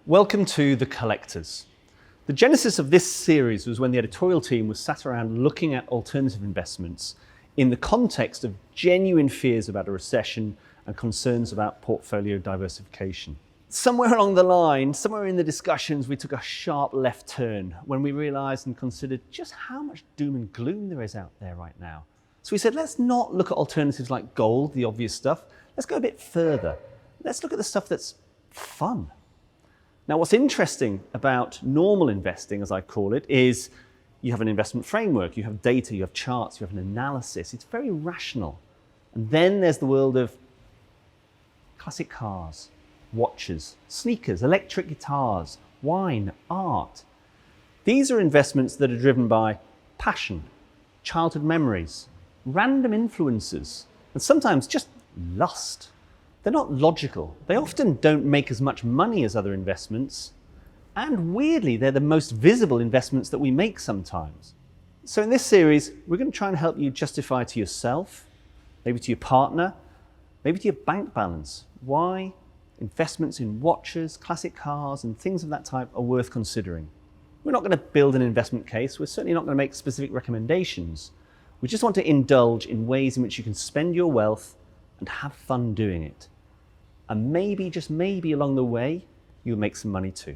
Welcome to The Collectors. The genesis of this series was when the editorial team was sat around looking at alternative investments in the context of genuine fears about a recession and concerns about portfolio diversification. Somewhere along the line, somewhere in the discussions, we took a sharp left turn when we realized and considered just how much doom and gloom there is out there right now. So we said, let's not look at alternatives like gold, the obvious stuff. Let's go a bit further. Let's look at the stuff that's fun. Now, what's interesting about normal investing, as I call it, is you have an investment framework, you have data, you have charts, you have an analysis. It's very rational. And then there's the world of classic cars, watches, sneakers, electric guitars, wine, art. These are investments that are driven by passion, childhood memories, random influences, and sometimes just lust. They're not logical. They often don't make as much money as other investments. And weirdly, they're the most visible investments that we make sometimes. So in this series, we're going to try and help you justify to yourself, maybe to your partner, maybe to your bank balance, why investments in watches, classic cars, and things of that type are worth considering. We're not going to build an investment case. We're certainly not going to make specific recommendations. We just want to indulge in ways in which you can spend your wealth and have fun doing it. And maybe, just maybe along the way, you'll make some money too.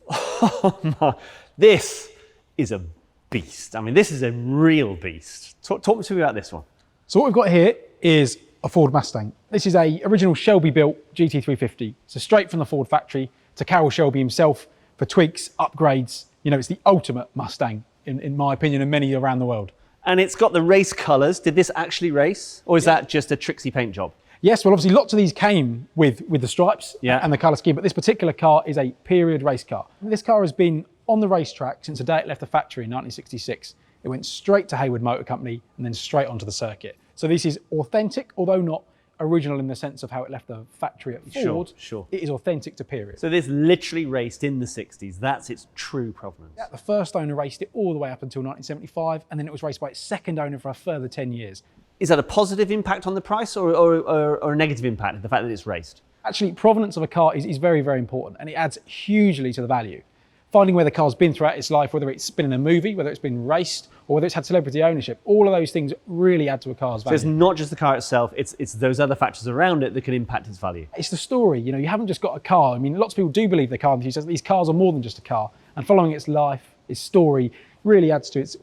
Oh my, this is a beast. I mean, this is a real beast. Talk to me about this one. So what we've got here is a Ford Mustang. This is a original Shelby built GT350. So straight from the Ford factory to Carroll Shelby himself for tweaks, upgrades. You know, it's the ultimate Mustang in my opinion and many around the world. And it's got the race colours. Did this actually race? Or is that just a tricksy paint job? Yes, well obviously lots of these came with the stripes and the colour scheme, but this particular car is a period race car. This car has been on the racetrack since the day it left the factory in 1966. It went straight to Hayward Motor Company and then straight onto the circuit. So this is authentic, although not original in the sense of how it left the factory at Ford. Sure. It is authentic to period. So this literally raced in the 60s. That's its true provenance. Yeah, the first owner raced it all the way up until 1975, and then it was raced by its second owner for a further 10 years. Is that a positive impact on the price or a negative impact, the fact that it's raced? Actually, provenance of a car is very, very important, and it adds hugely to the value. Finding where the car's been throughout its life, whether it's been in a movie, whether it's been raced, or whether it's had celebrity ownership, all of those things really add to a car's value. So it's not just the car itself, it's those other factors around it that can impact its value. It's the story, you know, you haven't just got a car. I mean, lots of people do believe the car enthusiasts, these cars are more than just a car, and following its life, its story, really adds to its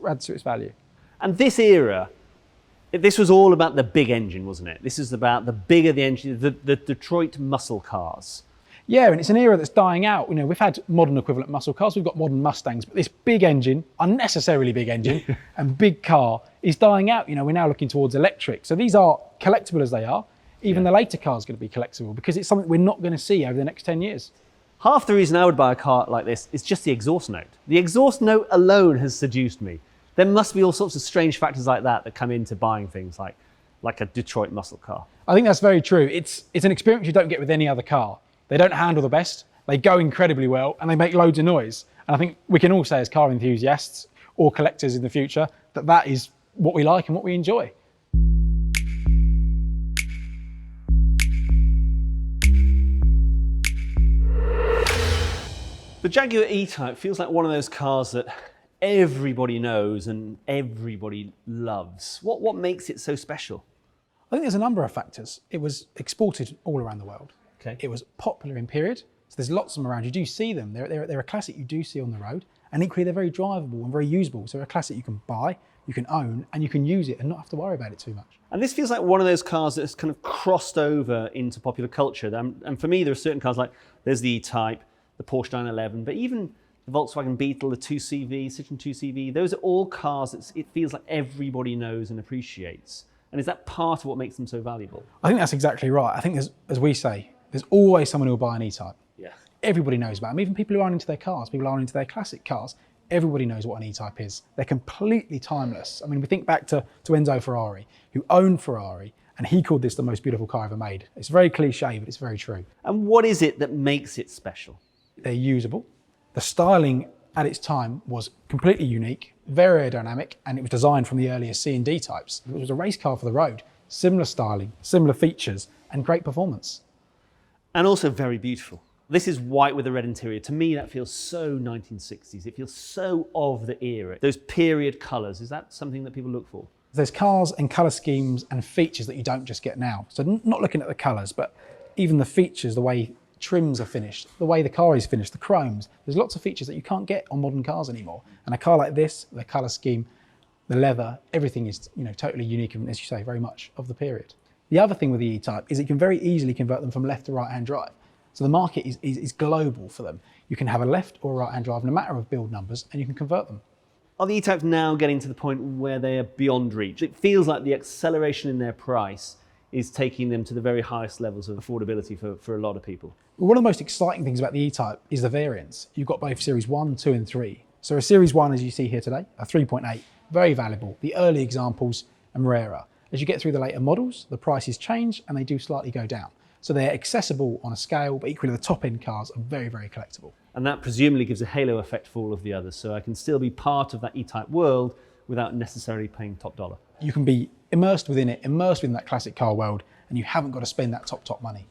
value. And this era, this was all about the big engine, wasn't it? This is about the bigger the engine, the Detroit muscle cars. Yeah, and it's an era that's dying out. You know, we've had modern equivalent muscle cars, we've got modern Mustangs, but this big engine, unnecessarily big engine, and big car is dying out. You know, we're now looking towards electric. So these are collectible as they are. Even the later car is going to be collectible because it's something we're not going to see over the next 10 years. Half the reason I would buy a car like this is just the exhaust note. The exhaust note alone has seduced me. There must be all sorts of strange factors like that that come into buying things like a Detroit muscle car. I think that's very true. It's an experience you don't get with any other car. They don't handle the best, they go incredibly well, and they make loads of noise. And I think we can all say as car enthusiasts or collectors in the future that that is what we like and what we enjoy. The Jaguar E-Type feels like one of those cars that everybody knows and everybody loves. What makes it so special? I think there's a number of factors. It was exported all around the world. Okay. It was popular in period, so there's lots of them around. You do see them. They're a classic you do see on the road, and equally they're very drivable and very usable. So they're a classic you can buy, you can own, and you can use it and not have to worry about it too much. And this feels like one of those cars that's kind of crossed over into popular culture. And for me, there are certain cars like there's the E-Type, the Porsche 911, but even the Volkswagen Beetle, the 2CV, Citroen 2CV, those are all cars that it feels like everybody knows and appreciates. And is that part of what makes them so valuable? I think that's exactly right. I think as we say, there's always someone who will buy an E-Type. Yeah. Everybody knows about them. Even people who aren't into their cars, people who aren't into their classic cars, everybody knows what an E-Type is. They're completely timeless. I mean, we think back to Enzo Ferrari, who owned Ferrari, and he called this the most beautiful car ever made. It's very cliche, but it's very true. And what is it that makes it special? They're usable. The styling at its time was completely unique, very aerodynamic, and it was designed from the earlier C and D types. It was a race car for the road, similar styling, similar features, and great performance. And also very beautiful. This is white with a red interior. To me, that feels so 1960s. It feels so of the era. Those period colours, is that something that people look for? There's cars and colour schemes and features that you don't just get now. So not looking at the colours, but even the features, the way trims are finished, the way the car is finished, the chromes. There's lots of features that you can't get on modern cars anymore. And a car like this, the colour scheme, the leather, everything is totally unique and, as you say, very much of the period. The other thing with the E-Type is it can very easily convert them from left to right-hand drive. So the market is global for them. You can have a left or right-hand drive, no matter of build numbers, and you can convert them. Are the E-Types now getting to the point where they are beyond reach? It feels like the acceleration in their price is taking them to the very highest levels of affordability for a lot of people. One of the most exciting things about the E-Type is the variants. You've got both Series 1, 2 and 3. So a Series 1, as you see here today, a 3.8, very valuable. The early examples are rarer. As you get through the later models, the prices change and they do slightly go down. So they're accessible on a scale, but equally the top-end cars are very, very collectible. And that presumably gives a halo effect for all of the others. So I can still be part of that E-Type world without necessarily paying top dollar. You can be immersed within it, immersed within that classic car world, and you haven't got to spend that top money.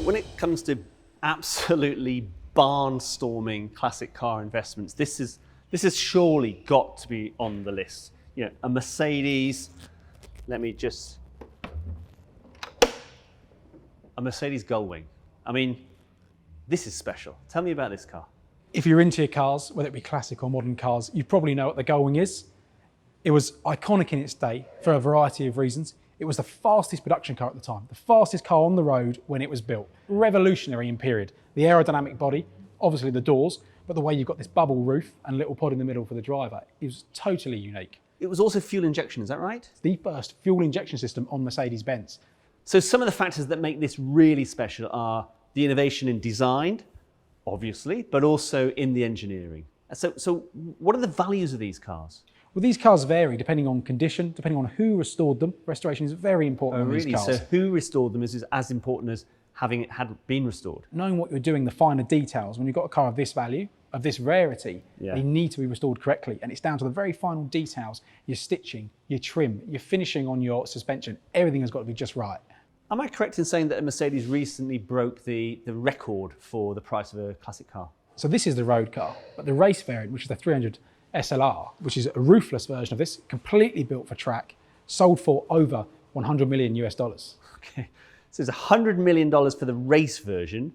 When it comes to absolutely barnstorming classic car investments, this has surely got to be on the list. A Mercedes, a Mercedes Gullwing. I mean, this is special. Tell me about this car. If you're into your cars, whether it be classic or modern cars, you probably know what the Gullwing is. It was iconic in its day for a variety of reasons. It was the fastest production car at the time, the fastest car on the road when it was built. Revolutionary in period. The aerodynamic body, obviously the doors, but the way you've got this bubble roof and little pod in the middle for the driver is totally unique. It was also fuel injection, is that right? It's the first fuel injection system on Mercedes-Benz. So some of the factors that make this really special are the innovation in design, obviously, but also in the engineering. So what are the values of these cars? Well, these cars vary depending on condition, depending on who restored them. Restoration is very important on these cars. So who restored them is as important as having it had been restored? Knowing what you're doing, the finer details. When you've got a car of this value, of this rarity, they need to be restored correctly. And it's down to the very final details, your stitching, your trim, your finishing on your suspension. Everything has got to be just right. Am I correct in saying that a Mercedes recently broke the record for the price of a classic car? So this is the road car, but the race variant, which is the 300 SLR, which is a roofless version of this, completely built for track, sold for over $100 million US. Okay, so it's $100 million for the race version.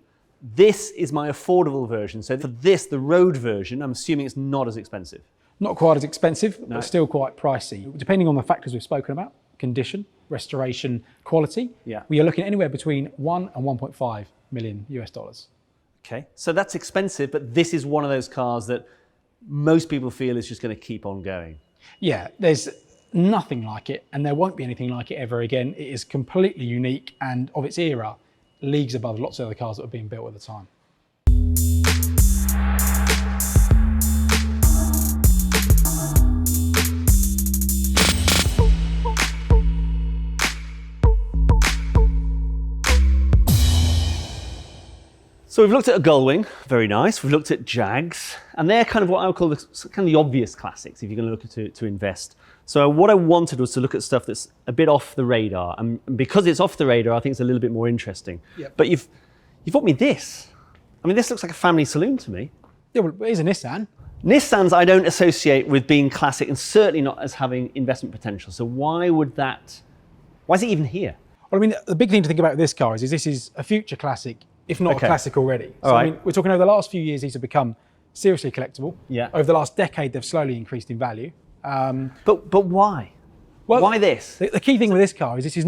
This is my affordable version. So for this, the road version, I'm assuming it's not as expensive. Not quite as expensive, but still quite pricey. Depending on the factors we've spoken about, condition, restoration, quality, we are looking anywhere between 1 and 1.5 million US. Okay, so that's expensive, but this is one of those cars that most people feel is just going to keep on going. Yeah, there's nothing like it, and there won't be anything like it ever again. It is completely unique and of its era, leagues above lots of other cars that were being built at the time. So we've looked at a Gullwing, very nice. We've looked at Jags, and they're kind of what I would call the obvious classics if you're going to look to invest. So what I wanted was to look at stuff that's a bit off the radar, and because it's off the radar, I think it's a little bit more interesting. Yep. But you've bought me this. I mean, this looks like a family saloon to me. Yeah, well, it is a Nissan. Nissans I don't associate with being classic, and certainly not as having investment potential. So why is it even here? Well, I mean, the big thing to think about with this car is this is a future classic, if not a classic already. So, I mean, we're talking over the last few years, these have become seriously collectible. Yeah. Over the last decade, they've slowly increased in value. But why? Well, why this? The key thing with this car is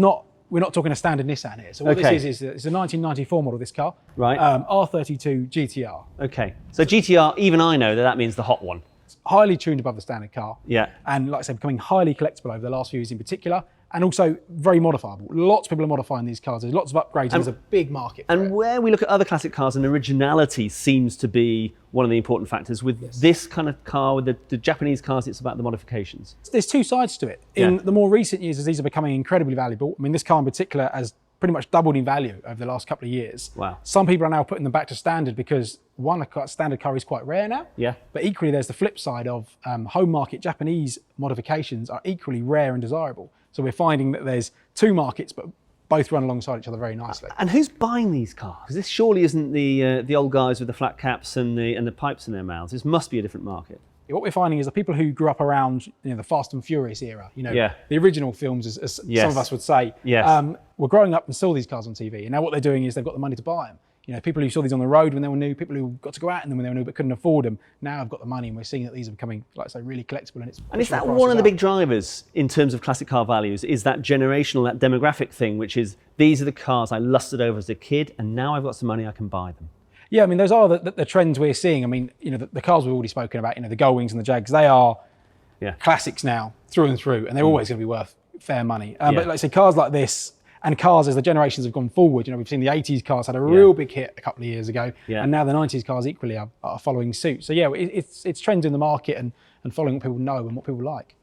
we're not talking a standard Nissan here. So what this is it's a 1994 model, this car. Right. R32 GTR. Okay. So GTR, even I know that means the hot one. It's highly tuned above the standard car. Yeah. And like I said, becoming highly collectible over the last few years in particular. And also very modifiable. Lots of people are modifying these cars. There's lots of upgrades. And there's a big market for it. Where we look at other classic cars, and originality seems to be one of the important factors. With this kind of car, with the Japanese cars, it's about the modifications. There's two sides to it. In the more recent years, as these are becoming incredibly valuable, I mean, this car in particular has pretty much doubled in value over the last couple of years. Wow. Some people are now putting them back to standard because one, a standard car is quite rare now. Yeah. But equally, there's the flip side of home market Japanese modifications are equally rare and desirable. So we're finding that there's two markets, but both run alongside each other very nicely. And who's buying these cars? Because this surely isn't the old guys with the flat caps and the pipes in their mouths. This must be a different market. What we're finding is the people who grew up around the Fast and Furious era, the original films, as some of us would say, were growing up and saw these cars on TV. And now what they're doing is they've got the money to buy them. People who saw these on the road when they were new, people who got to go out in them when they were new but couldn't afford them, now have got the money, and we're seeing that these are becoming, like I say, really collectible. And is that one of the big drivers in terms of classic car values, is that generational, that demographic thing, which is these are the cars I lusted over as a kid and now I've got some money, I can buy them? Yeah, I mean, those are the trends we're seeing. I mean, the cars we've already spoken about, the Gullwings and the Jags, they are classics now through and through, and they're always going to be worth fair money. But like I say, cars like this, and cars as the generations have gone forward, we've seen the 80s cars had a real big hit a couple of years ago, and now the 90s cars equally are following suit. So yeah, it's trends in the market and following what people know and what people like.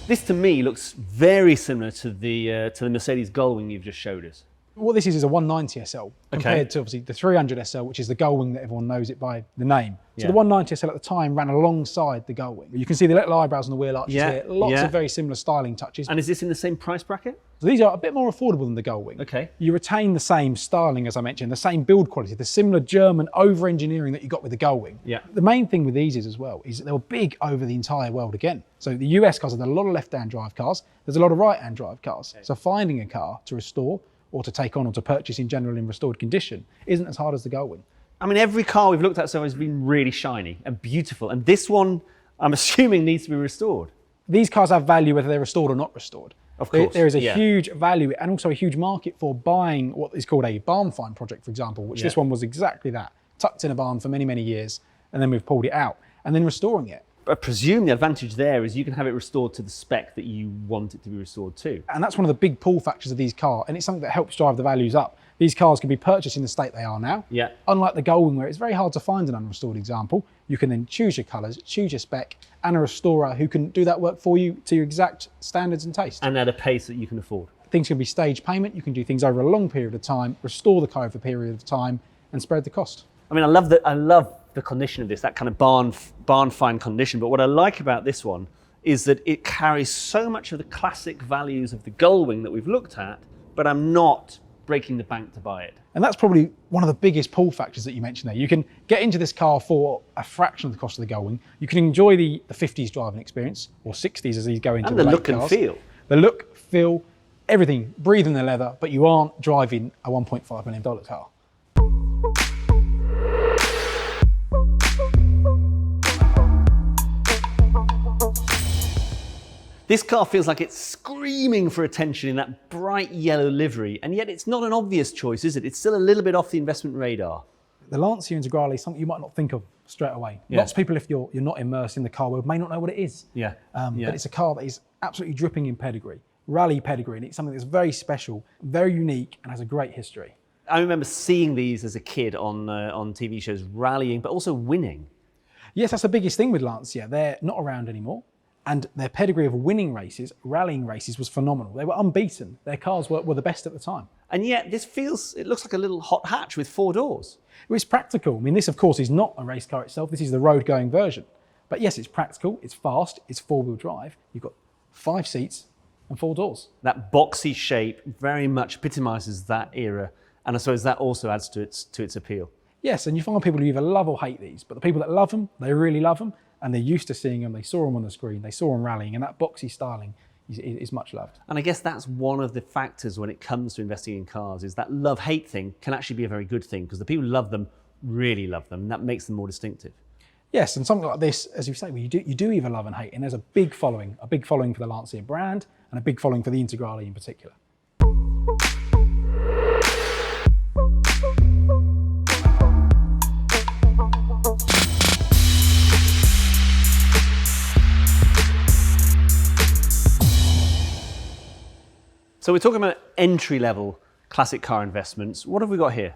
This to me looks very similar to the Mercedes Gullwing you've just showed us. What this is a 190 SL compared to obviously the 300 SL, which is the Gullwing that everyone knows it by the name. So the 190 SL at the time ran alongside the Gullwing. You can see the little eyebrows on the wheel arches here, lots of very similar styling touches. And is this in the same price bracket? So these are a bit more affordable than the Gullwing. Okay. You retain the same styling, as I mentioned, the same build quality, the similar German over-engineering that you got with the Gullwing. Yeah. The main thing with these is that they were big over the entire world again. So the US cars had a lot of left-hand drive cars. There's a lot of right-hand drive cars. Okay. So finding a car to restore or to take on or to purchase in general in restored condition isn't as hard as the Gullwing. I mean, every car we've looked at so far has been really shiny and beautiful. And this one, I'm assuming, needs to be restored. These cars have value whether they're restored or not restored. Of course. There is a huge value and also a huge market for buying what is called a barn find project, for example, which this one was exactly that. Tucked in a barn for many, many years, and then we've pulled it out and then restoring it. I presume the advantage there is you can have it restored to the spec that you want it to be restored to. And that's one of the big pull factors of these cars, and it's something that helps drive the values up. These cars can be purchased in the state they are now. Yeah. Unlike the Gullwing, where it's very hard to find an unrestored example, you can then choose your colours, choose your spec, and a restorer who can do that work for you to your exact standards and taste. And at a pace that you can afford. Things can be stage payment. You can do things over a long period of time, restore the car over a period of time, and spread the cost. I mean, I love the condition of this, that kind of barn find condition. But what I like about this one is that it carries so much of the classic values of the Gullwing that we've looked at, but I'm not breaking the bank to buy it. And that's probably one of the biggest pull factors that you mentioned there. You can get into this car for a fraction of the cost of the Gullwing. You can enjoy the 50s driving experience, or 60s as these go into and the late look cars. And feel. The look, feel, everything, breathing the leather, but you aren't driving a $1.5 million car. This car feels like it's screaming for attention in that bright yellow livery, and yet it's not an obvious choice, is it? It's still a little bit off the investment radar. The Lancia Integrale is something you might not think of straight away. Lots of people, if you're not immersed in the car world, may not know what it is. But it's a car that is absolutely dripping in pedigree, rally pedigree, and it's something that's very special, very unique, and has a great history. I remember seeing these as a kid on TV shows, rallying, but also winning. Yes, that's the biggest thing with Lancia. They're not around anymore. And their pedigree of winning races, rallying races, was phenomenal. They were unbeaten. Their cars were the best at the time. And yet it looks like a little hot hatch with 4 doors. It was practical. I mean, this, of course, is not a race car itself. This is the road-going version. But yes, it's practical, it's fast, it's four-wheel drive. You've got 5 seats and 4 doors. That boxy shape very much epitomises that era. And I suppose that also adds to its appeal. Yes, and you find people who either love or hate these. But the people that love them, they really love them. And they're used to seeing them, they saw them on the screen, they saw them rallying, and that boxy styling is much loved. And I guess that's one of the factors when it comes to investing in cars, is that love-hate thing can actually be a very good thing, because the people who love them really love them, and that makes them more distinctive. Yes, and something like this, as you say, well, you do either love and hate, and there's a big following for the Lancia brand, and a big following for the Integrale in particular. So we're talking about entry-level classic car investments. What have we got here?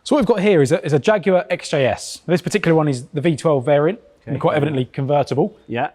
So what we've got here is a Jaguar XJS. This particular one is the V12 variant, and quite evidently convertible. Yeah.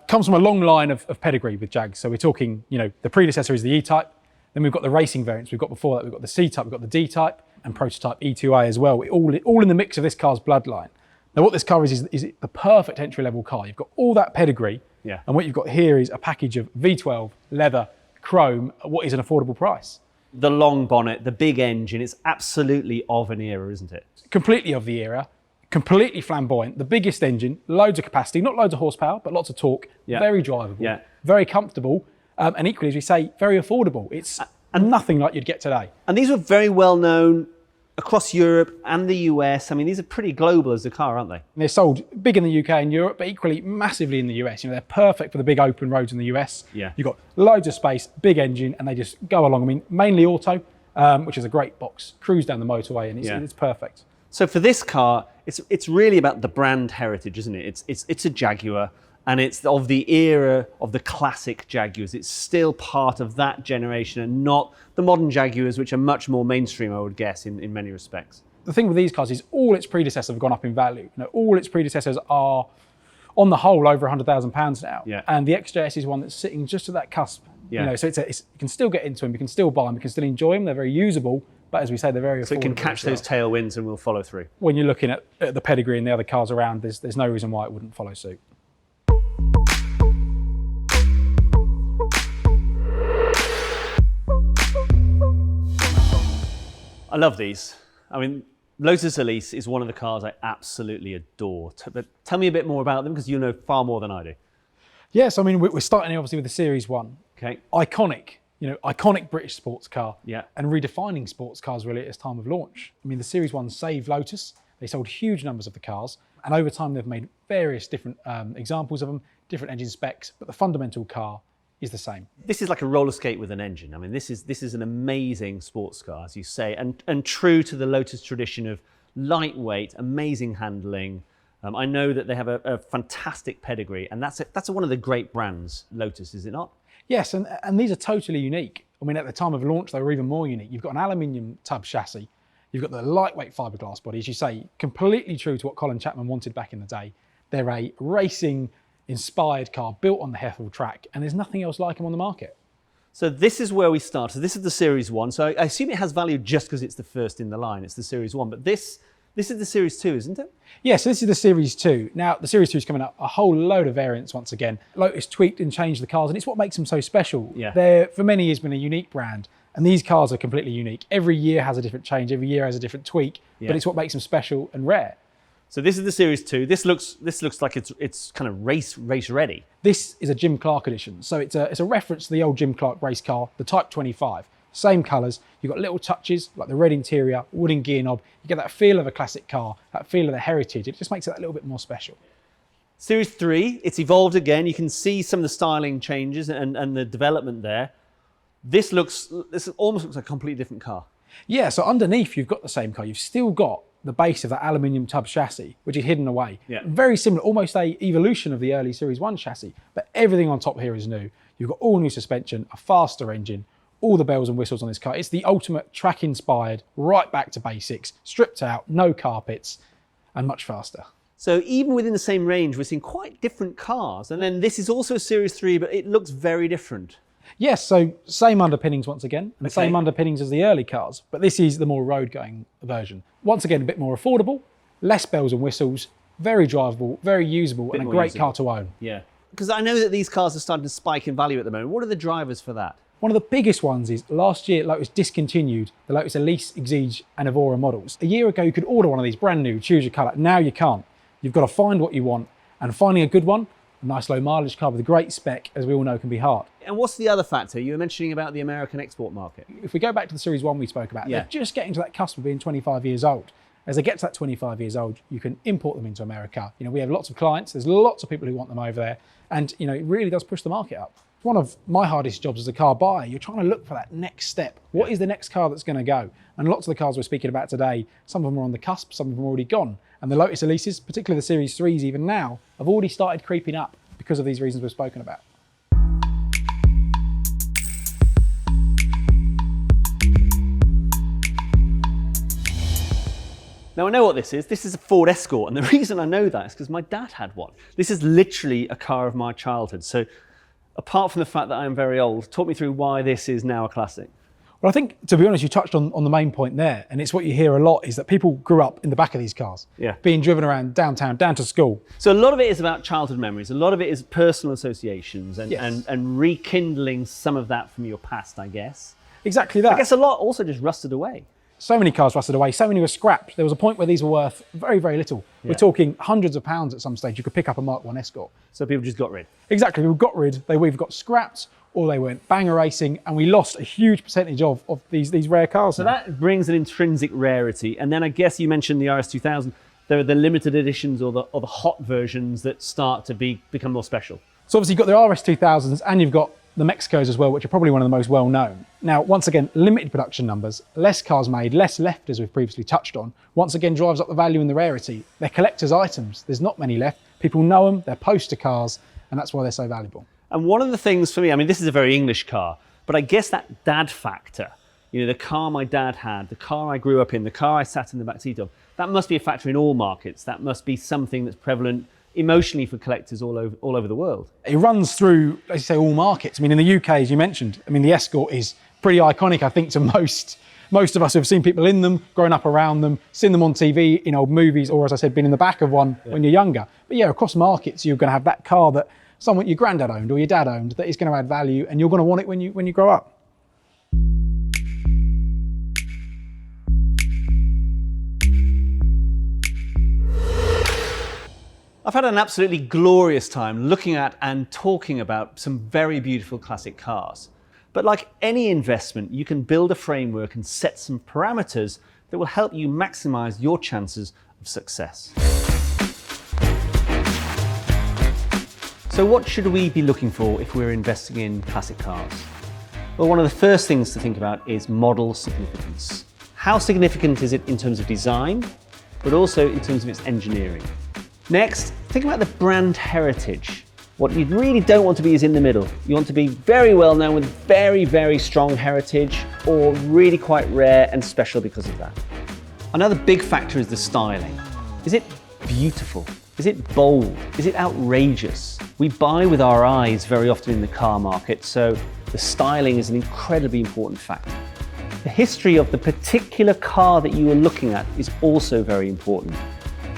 Comes from a long line of pedigree with Jags. So we're talking, the predecessor is the E-Type. Then we've got the racing variants. We've got before that, we've got the C-Type, we've got the D-Type, and prototype E2A as well. All in the mix of this car's bloodline. Now what this car is the perfect entry-level car. You've got all that pedigree, and what you've got here is a package of V12, leather, chrome, at what is an affordable price. The long bonnet, the big engine, it's absolutely of an era, isn't it? Completely of the era, completely flamboyant, the biggest engine, loads of capacity, not loads of horsepower, but lots of torque, very drivable, very comfortable, and equally, as we say, very affordable. It's nothing like you'd get today. And these were very well known across Europe and the US. I mean, these are pretty global as a car, aren't they? And they're sold big in the UK and Europe, but equally massively in the US. They're perfect for the big open roads in the US. Yeah. You've got loads of space, big engine, and they just go along. I mean, mainly auto, which is a great box. Cruise down the motorway, and it's perfect. So for this car, it's really about the brand heritage, isn't it? It's a Jaguar, and it's of the era of the classic Jaguars. It's still part of that generation and not the modern Jaguars, which are much more mainstream, I would guess, in many respects. The thing with these cars is all its predecessors have gone up in value. All its predecessors are, on the whole, over £100,000 now. Yeah. And the XJS is one that's sitting just at that cusp. Yeah. So you can still get into them, you can still buy them, you can still enjoy them. They're very usable, but as we say, they're very affordable. So it can catch those tailwinds and will follow through. When you're looking at the pedigree and the other cars around, there's no reason why it wouldn't follow suit. I love these. I mean, Lotus Elise is one of the cars I absolutely adore. But tell me a bit more about them, because you know far more than I do. Yes, I mean, we're starting obviously with the Series 1. Okay. Iconic British sports car. Yeah. And redefining sports cars really at its time of launch. I mean, the Series 1 saved Lotus. They sold huge numbers of the cars. And over time, they've made various different examples of them, different engine specs, but the fundamental car is the same. This is like a roller skate with an engine. I mean, this is an amazing sports car, as you say, and true to the Lotus tradition of lightweight, amazing handling. I know that they have a fantastic pedigree, and that's one of the great brands, Lotus, is it not? Yes, and these are totally unique. I mean, at the time of launch, they were even more unique. You've got an aluminium tub chassis. You've got the lightweight fiberglass body, as you say, completely true to what Colin Chapman wanted back in the day. They're a racing inspired car built on the Hethel track, and there's nothing else like them on the market. So this is where we start. So this is the Series 1. So I assume it has value just because it's the first in the line. It's the Series 1. But this is the Series 2, isn't it? Yes, this is the Series 2. Now, the Series 2 is coming up a whole load of variants once again. Lotus tweaked and changed the cars, and it's what makes them so special. Yeah. They're, for many years, been a unique brand, and these cars are completely unique. Every year has a different change. Every year has a different tweak, but it's what makes them special and rare. So this is the Series 2. This looks like it's kind of race ready. This is a Jim Clark edition. So it's a reference to the old Jim Clark race car, the Type 25. Same colours. You've got little touches like the red interior, wooden gear knob. You get that feel of a classic car, that feel of the heritage. It just makes it a little bit more special. Series 3, it's evolved again. You can see some of the styling changes and the development there. This almost looks like a completely different car. Yeah, so underneath you've got the same car. You've still got the base of that aluminium tub chassis, which is hidden away. Yeah. Very similar, almost a evolution of the early Series 1 chassis, but everything on top here is new. You've got all new suspension, a faster engine, all the bells and whistles on this car. It's the ultimate track-inspired, right back to basics, stripped out, no carpets, and much faster. So even within the same range, we're seeing quite different cars. And then this is also a Series 3, but it looks very different. Yes, so same underpinnings once again, and same underpinnings as the early cars, but this is the more road-going version. Once again, a bit more affordable, less bells and whistles, very drivable, very usable, and a great car to own. Yeah, because I know that these cars are starting to spike in value at the moment. What are the drivers for that? One of the biggest ones is last year Lotus discontinued the Lotus Elise, Exige and Evora models. A year ago you could order one of these brand new, choose your colour. Now you can't. You've got to find what you want, and finding a good one, a nice low mileage car with a great spec, as we all know, can be hard. And what's the other factor? You were mentioning about the American export market. If we go back to the Series 1 we spoke about, they're just getting to that cusp of being 25 years old. As they get to that 25 years old, you can import them into America. We have lots of clients, there's lots of people who want them over there, and it really does push the market up. One of my hardest jobs as a car buyer, you're trying to look for that next step. What is the next car that's going to go? And lots of the cars we're speaking about today, some of them are on the cusp, some of them are already gone. And the Lotus Elises, particularly the Series 3s even now, have already started creeping up because of these reasons we've spoken about. Now I know what this is. This is a Ford Escort, and the reason I know that is because my dad had one. This is literally a car of my childhood. So apart from the fact that I am very old, talk me through why this is now a classic. Well, I think, to be honest, you touched on the main point there, and it's what you hear a lot, is that people grew up in the back of these cars, being driven around downtown, down to school. So a lot of it is about childhood memories. A lot of it is personal associations and rekindling some of that from your past, I guess. Exactly that. I guess a lot also just rusted away. So many cars rusted away, so many were scrapped. There was a point where these were worth very, very little. We're talking hundreds of pounds at some stage. You could pick up a Mark I Escort. So people just got rid. Exactly, we got rid. They either got scrapped or they went banger racing, and we lost a huge percentage of these rare cars. So that brings an intrinsic rarity. And then I guess you mentioned the RS2000. There are the limited editions or the hot versions that start to become more special. So obviously you've got the RS2000s and you've got the Mexicos as well, which are probably one of the most well known. Now, once again, limited production numbers, less cars made, less left, as we've previously touched on, once again drives up the value and the rarity. They're collector's items. There's not many left. People know them, they're poster cars, and that's why they're so valuable. And one of the things for me, I mean, this is a very English car, but I guess that dad factor, you know, the car my dad had, the car I grew up in, the car I sat in the back seat of, that must be a factor in all markets. That must be something that's prevalent emotionally for collectors all over the world. It runs through, as you say, all markets. I mean, in the UK, as you mentioned, I mean, the Escort is pretty iconic, I think, to most of us who have seen people in them, grown up around them, seen them on TV in old movies, or as I said, been in the back of one when you're younger. But yeah, across markets, you're going to have that car that someone your granddad owned or your dad owned that is going to add value, and you're going to want it when you grow up. I've had an absolutely glorious time looking at and talking about some very beautiful classic cars. But like any investment, you can build a framework and set some parameters that will help you maximize your chances of success. So what should we be looking for if we're investing in classic cars? Well, one of the first things to think about is model significance. How significant is it in terms of design, but also in terms of its engineering? Next, think about the brand heritage. What you really don't want to be is in the middle. You want to be very well known with very, very strong heritage, or really quite rare and special because of that. Another big factor is the styling. Is it beautiful? Is it bold? Is it outrageous? We buy with our eyes very often in the car market, so the styling is an incredibly important factor. The history of the particular car that you are looking at is also very important.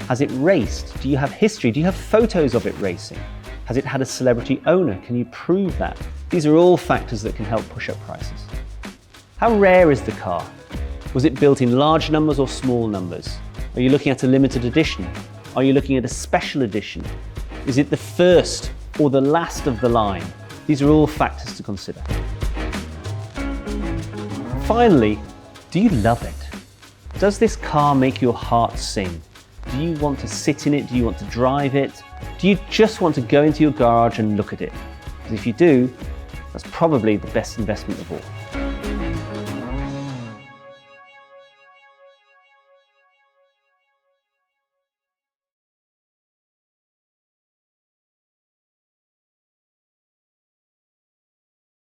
Has it raced? Do you have history? Do you have photos of it racing? Has it had a celebrity owner? Can you prove that? These are all factors that can help push up prices. How rare is the car? Was it built in large numbers or small numbers? Are you looking at a limited edition? Are you looking at a special edition? Is it the first or the last of the line? These are all factors to consider. Finally, do you love it? Does this car make your heart sing? Do you want to sit in it? Do you want to drive it? Do you just want to go into your garage and look at it? Because if you do, that's probably the best investment of all.